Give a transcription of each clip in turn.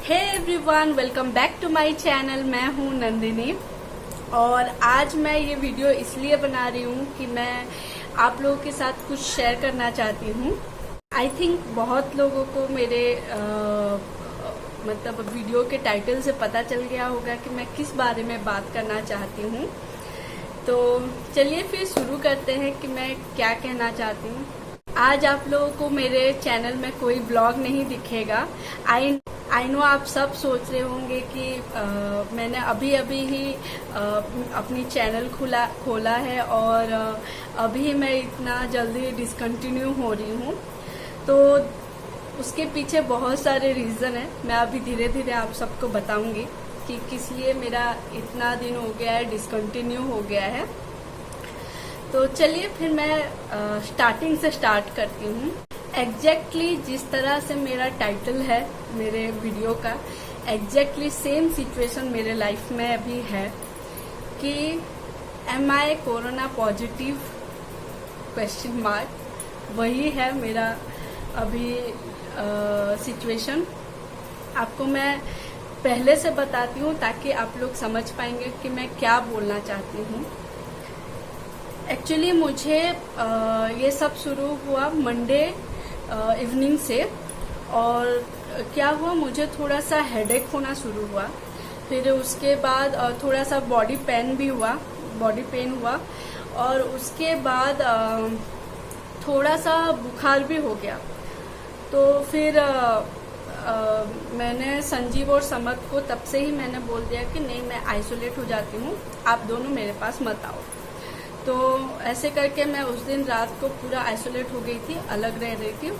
Hey everyone, welcome back to my channel. मैं हूँ नंदिनी और आज मैं ये वीडियो इसलिए बना रही हूँ कि मैं आप लोगों के साथ कुछ शेयर करना चाहती हूँ। आई थिंक बहुत लोगों को मेरे मतलब वीडियो के टाइटल से पता चल गया होगा कि मैं किस बारे में बात करना चाहती हूँ। तो चलिए फिर शुरू करते हैं कि मैं क्या कहना चाहती हूँ। आज आप लोगों को मेरे चैनल में कोई ब्लॉग नहीं दिखेगा। आई नो आप सब सोच रहे होंगे कि मैंने अभी ही अपनी चैनल खोला है और अभी मैं इतना जल्दी डिसकंटिन्यू हो रही हूँ। तो उसके पीछे बहुत सारे रीज़न है। मैं अभी धीरे धीरे आप सबको बताऊंगी कि किस लिए मेरा इतना दिन हो गया है, डिसकंटिन्यू हो गया है। तो चलिए फिर मैं स्टार्टिंग से स्टार्ट करती हूँ। एग्जैक्टली जिस तरह से मेरा टाइटल है मेरे वीडियो का, एग्जैक्टली सेम सिचुएशन मेरे लाइफ में अभी है कि एम आई कोरोना पॉजिटिव क्वेश्चन मार्क। वही है मेरा अभी सिचुएशन। आपको मैं पहले से बताती हूँ ताकि आप लोग समझ पाएंगे कि मैं क्या बोलना चाहती हूँ। एक्चुअली मुझे ये सब शुरू हुआ मंडे इवनिंग से, और क्या हुआ, मुझे थोड़ा सा हेडेक होना शुरू हुआ। फिर उसके बाद थोड़ा सा बॉडी पेन हुआ और उसके बाद थोड़ा सा बुखार भी हो गया। तो फिर मैंने संजीव और समद को तब से ही मैंने बोल दिया कि नहीं, मैं आइसोलेट हो जाती हूँ, आप दोनों मेरे पास मत आओ। तो ऐसे करके मैं उस दिन रात को पूरा आइसोलेट हो गई थी, अलग रह रही थी।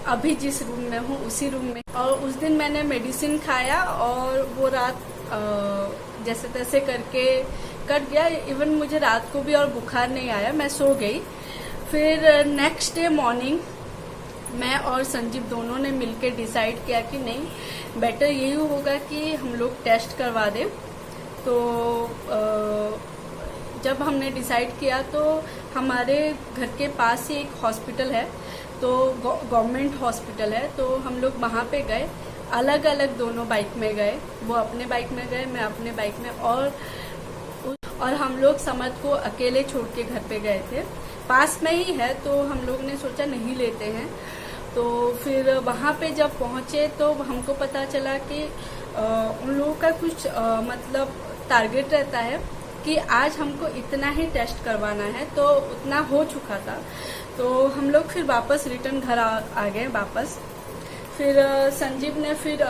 अभी जिस रूम में हूँ उसी रूम में। और उस दिन मैंने मेडिसिन खाया और वो रात जैसे तैसे करके कट गया। इवन मुझे रात को भी और बुखार नहीं आया, मैं सो गई। फिर नेक्स्ट डे मॉर्निंग मैं और संजीव दोनों ने मिलकर डिसाइड किया कि नहीं, बेटर यही होगा कि हम लोग टेस्ट करवा दें। तो जब हमने डिसाइड किया तो हमारे घर के पास ही एक हॉस्पिटल है, तो गवर्नमेंट हॉस्पिटल है। तो हम लोग वहाँ पे गए, अलग अलग दोनों बाइक में गए। वो अपने बाइक में गए, मैं अपने बाइक में, और हम लोग समद को अकेले छोड़ के घर पे गए थे। पास में ही है तो हम लोग ने सोचा नहीं लेते हैं। तो फिर वहाँ पे जब पहुँचे तो हमको पता चला कि उन लोगों का कुछ मतलब टारगेट रहता है कि आज हमको इतना ही टेस्ट करवाना है, तो उतना हो चुका था। तो हम लोग फिर वापस रिटर्न घर आ गए वापस। फिर संजीव ने फिर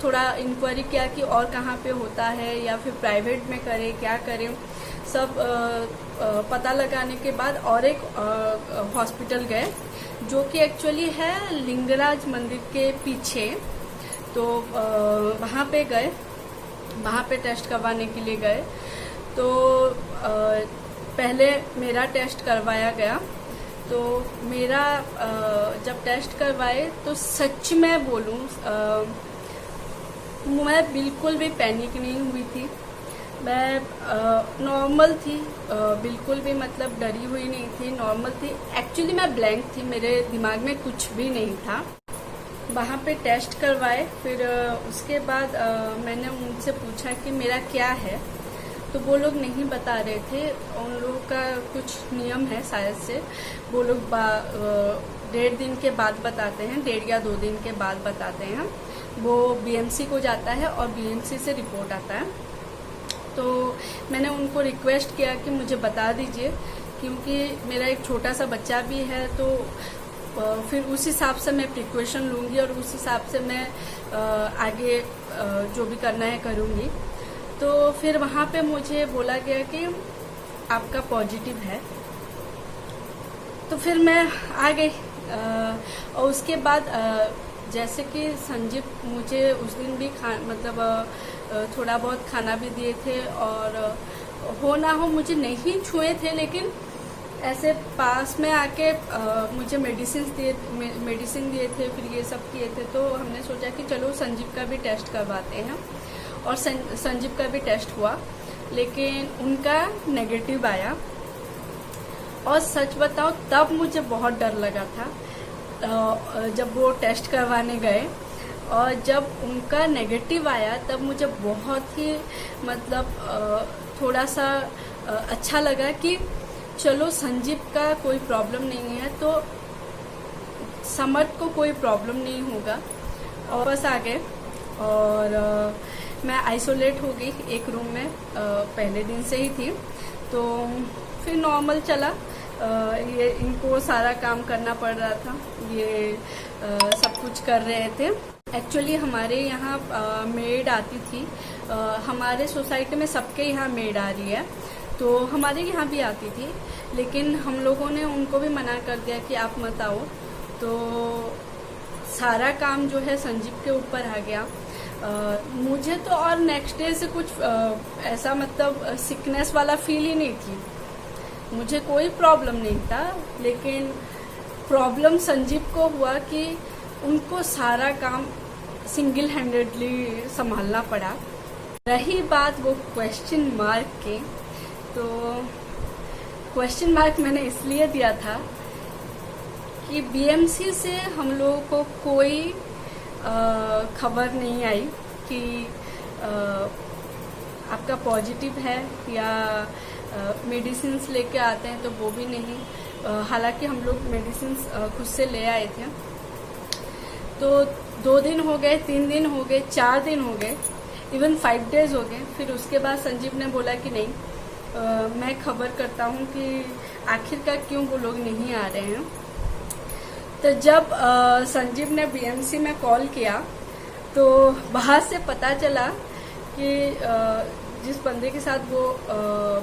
थोड़ा इंक्वायरी किया कि और कहाँ पे होता है या फिर प्राइवेट में करें, क्या करें। सब पता लगाने के बाद और एक हॉस्पिटल गए जो कि एक्चुअली है लिंगराज मंदिर के पीछे। तो वहाँ पे गए, वहाँ पे टेस्ट करवाने के लिए गए। तो पहले मेरा टेस्ट करवाया गया। तो मेरा जब टेस्ट करवाए तो सच में बोलूं, मैं बिल्कुल भी पैनिक नहीं हुई थी। मैं नॉर्मल थी, बिल्कुल भी मतलब डरी हुई नहीं थी, नॉर्मल थी। एक्चुअली मैं ब्लैंक थी, मेरे दिमाग में कुछ भी नहीं था। वहाँ पे टेस्ट करवाए। फिर उसके बाद मैंने उनसे पूछा कि मेरा क्या है, तो वो लोग नहीं बता रहे थे। उन लोगों का कुछ नियम है शायद से, वो लोग 1.5 दिन के बाद बताते हैं, 1.5 या 2 दिन के बाद बताते हैं। वो बीएमसी को जाता है और बीएमसी से रिपोर्ट आता है। तो मैंने उनको रिक्वेस्ट किया कि मुझे बता दीजिए, क्योंकि मेरा एक छोटा सा बच्चा भी है। तो फिर उस हिसाब से मैं प्रिकॉशन लूँगी और उस हिसाब से मैं आगे जो भी करना है करूँगी। तो फिर वहाँ पे मुझे बोला गया कि आपका पॉजिटिव है। तो फिर मैं आ गई। और उसके बाद जैसे कि संजीव मुझे उस दिन भी मतलब थोड़ा बहुत खाना भी दिए थे, और हो ना हो मुझे नहीं छुए थे, लेकिन ऐसे पास में आके मुझे मेडिसिन दिए थे, फिर ये सब किए थे। तो हमने सोचा कि चलो संजीव का भी टेस्ट करवाते हैं, और संजीव का भी टेस्ट हुआ, लेकिन उनका नेगेटिव आया। और सच बताओ तब मुझे बहुत डर लगा था जब वो टेस्ट करवाने गए। और जब उनका नेगेटिव आया तब मुझे बहुत ही मतलब थोड़ा सा अच्छा लगा कि चलो संजीव का कोई प्रॉब्लम नहीं है, तो समर्थ को कोई प्रॉब्लम नहीं होगा। और बस आ गए और मैं आइसोलेट हो गई एक रूम में, पहले दिन से ही थी। तो फिर नॉर्मल चला, ये इनको सारा काम करना पड़ रहा था, ये सब कुछ कर रहे थे। एक्चुअली हमारे यहाँ मेड आती थी, हमारे सोसाइटी में सबके यहाँ मेड आ रही है, तो हमारे यहाँ भी आती थी, लेकिन हम लोगों ने उनको भी मना कर दिया कि आप मत आओ। तो सारा काम जो है संजीव के ऊपर आ गया। मुझे तो और नेक्स्ट डे से कुछ ऐसा मतलब सिकनेस वाला फील ही नहीं थी, मुझे कोई प्रॉब्लम नहीं था, लेकिन प्रॉब्लम संजीव को हुआ कि उनको सारा काम सिंगल हैंडेडली संभालना पड़ा। रही बात वो क्वेश्चन मार्क के, तो क्वेश्चन मार्क मैंने इसलिए दिया था कि बीएमसी से हम लोगों को कोई खबर नहीं आई कि आपका पॉजिटिव है, या मेडिसिन लेके आते हैं तो वो भी नहीं। हालांकि हम लोग मेडिसिन खुद से ले आए थे। तो 2 दिन हो गए, 3 दिन हो गए, 4 दिन हो गए, इवन 5 डेज हो गए। फिर उसके बाद संजीव ने बोला कि नहीं, मैं खबर करता हूँ कि आखिरकार क्यों वो लोग नहीं आ रहे हैं। तो जब संजीव ने बीएमसी में कॉल किया तो बाहर से पता चला कि जिस बंदे के साथ वो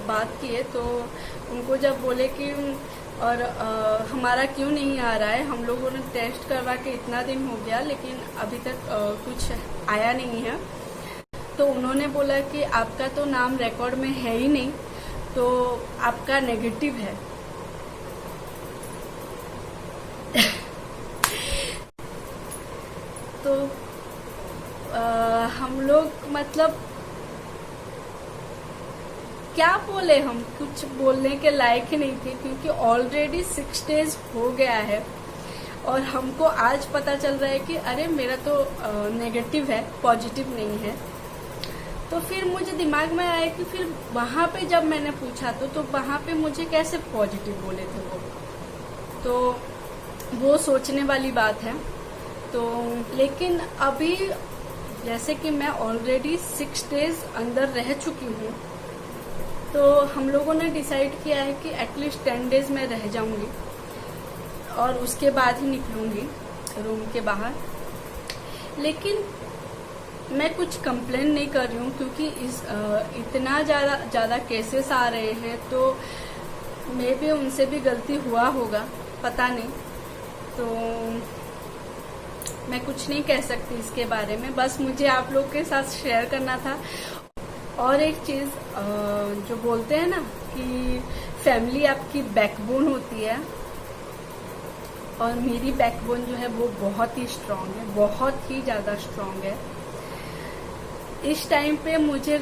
बात किए, तो उनको जब बोले कि और हमारा क्यों नहीं आ रहा है, हम लोगों ने टेस्ट करवा के इतना दिन हो गया लेकिन अभी तक कुछ आया नहीं है। तो उन्होंने बोला कि आपका तो नाम रिकॉर्ड में है ही नहीं, तो आपका नेगेटिव है। तो हम लोग मतलब क्या बोले, हम कुछ बोलने के लायक ही नहीं थे, क्योंकि ऑलरेडी 6 डेज हो गया है और हमको आज पता चल रहा है कि अरे मेरा तो नेगेटिव है, पॉजिटिव नहीं है। तो फिर मुझे दिमाग में आया कि फिर वहाँ पे जब मैंने पूछा तो वहाँ पे मुझे कैसे पॉजिटिव बोले थे वो, तो वो सोचने वाली बात है। तो लेकिन अभी जैसे कि मैं ऑलरेडी 6 डेज अंदर रह चुकी हूँ, तो हम लोगों ने डिसाइड किया है कि एटलीस्ट 10 डेज में रह जाऊंगी और उसके बाद ही निकलूंगी रूम के बाहर। लेकिन मैं कुछ कंप्लेन नहीं कर रही हूँ, क्योंकि इतना ज़्यादा केसेस आ रहे हैं, तो मे भी उनसे भी गलती हुआ होगा, पता नहीं। तो मैं कुछ नहीं कह सकती इसके बारे में, बस मुझे आप लोग के साथ शेयर करना था। और एक चीज़ जो बोलते हैं ना कि फैमिली आपकी बैकबोन होती है, और मेरी बैकबोन जो है वो बहुत ही स्ट्रांग है, बहुत ही ज़्यादा स्ट्रांग है। इस टाइम पे मुझे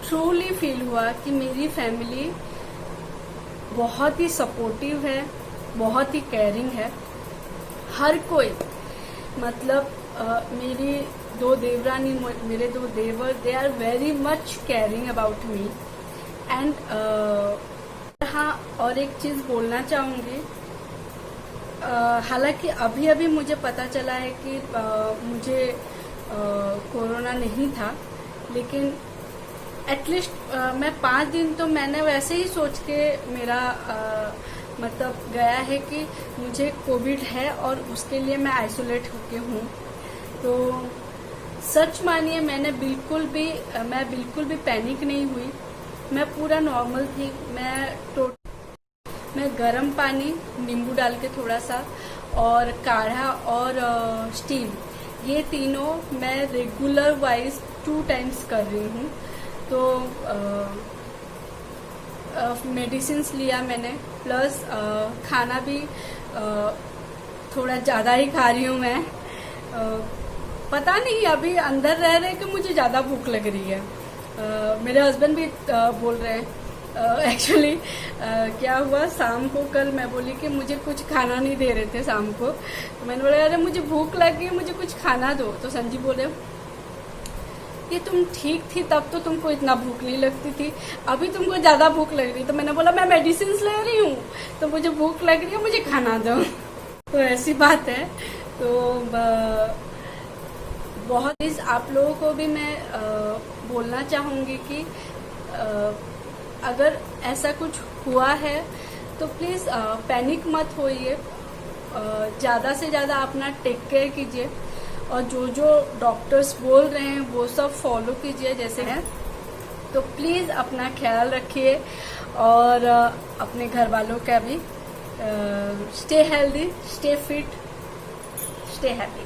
ट्रूली फील हुआ कि मेरी फैमिली बहुत ही सपोर्टिव है, बहुत ही केयरिंग है। हर कोई मतलब मेरी 2 देवरानी, मेरे 2 देवर, they are very much caring about me. And हाँ, और एक चीज़ बोलना चाहूँगी, हालांकि अभी मुझे पता चला है कि मुझे कोरोना नहीं था, लेकिन एटलीस्ट मैं 5 दिन तो मैंने वैसे ही सोच के मेरा मतलब गया है कि मुझे कोविड है और उसके लिए मैं आइसोलेट होके हूँ। तो सच मानिए मैं बिल्कुल भी पैनिक नहीं हुई, मैं पूरा नॉर्मल थी। मैं गर्म पानी, नींबू डाल के थोड़ा सा, और काढ़ा और स्टीम, ये तीनों मैं रेगुलर वाइज 2 टाइम्स कर रही हूँ। तो मेडिसिन लिया मैंने, प्लस खाना भी थोड़ा ज़्यादा ही खा रही हूँ मैं। पता नहीं अभी अंदर रह रहे कि मुझे ज़्यादा भूख लग रही है। मेरे हस्बैंड भी बोल रहे हैं एक्चुअली क्या हुआ, शाम को कल मैं बोली कि मुझे कुछ खाना नहीं दे रहे थे शाम को, तो मैंने बोला अरे मुझे भूख लगी है, मुझे कुछ खाना दो। तो संजीव बोले ये तुम ठीक थी तब तो तुमको इतना भूख नहीं लगती थी, अभी तुमको ज़्यादा भूख लग रही। तो मैंने बोला मैं मेडिसिन ले रही हूँ तो मुझे भूख लग रही है, मुझे खाना दो। तो ऐसी बात है। तो बहुत चीज़ आप लोगों को भी मैं बोलना चाहूँगी कि अगर ऐसा कुछ हुआ है तो प्लीज़ पैनिक मत होइए, ज़्यादा से ज़्यादा अपना टेक केयर कीजिए और जो जो डॉक्टर्स बोल रहे हैं वो सब फॉलो कीजिए जैसे है। तो प्लीज़ अपना ख्याल रखिए और अपने घर वालों का भी। Stay healthy, stay fit, stay happy.